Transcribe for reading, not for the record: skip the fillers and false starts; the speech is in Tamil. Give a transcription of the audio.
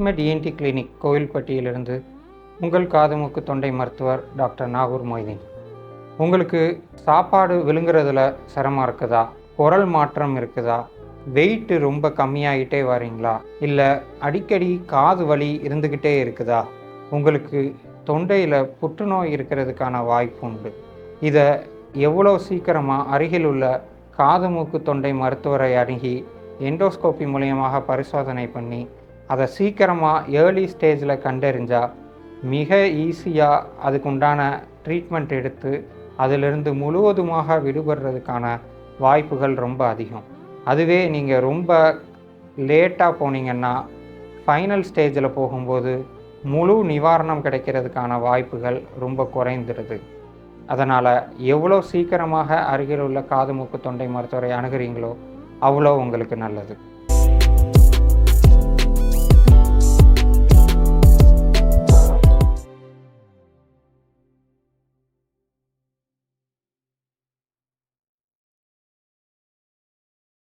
ஸ்விஸ்மெட் இஎன்டி கிளினிக் கோவில்பட்டியிலிருந்து உங்கள் காது மூக்கு தொண்டை மருத்துவர் டாக்டர் நாகூர் மொய்தீன். உங்களுக்கு சாப்பாடு விழுங்குறதுல சிரமம் இருக்குதா? குரல் மாற்றம் இருக்குதா? வெயிட்டு ரொம்ப கம்மியாகிட்டே வரீங்களா? இல்லை அடிக்கடி காது வலி இருந்துக்கிட்டே இருக்குதா? உங்களுக்கு தொண்டையில் புற்றுநோய் இருக்கிறதுக்கான வாய்ப்பு உண்டு. இதை எவ்வளோ சீக்கிரமாக அருகில் உள்ள காது மூக்கு தொண்டை மருத்துவரை அணுகி எண்டோஸ்கோபி மூலியமாக பரிசோதனை பண்ணி அதை சீக்கிரமாக ஏர்லி ஸ்டேஜில் கண்டறிஞ்சால் மிக ஈஸியாக அதுக்குண்டான ட்ரீட்மெண்ட் எடுத்து அதிலிருந்து முழுவதுமாக விடுபடுறதுக்கான வாய்ப்புகள் ரொம்ப அதிகம். அதுவே நீங்கள் ரொம்ப லேட்டாக போனீங்கன்னா ஃபைனல் ஸ்டேஜில் போகும்போது முழு நிவாரணம் கிடைக்கிறதுக்கான வாய்ப்புகள் ரொம்ப குறைந்துடுது. அதனால் எவ்வளோ சீக்கிரமாக அருகில் உள்ள காது மூக்கு தொண்டை மருத்துவரை அணுகிறீங்களோ அவ்வளோ உங்களுக்கு நல்லது.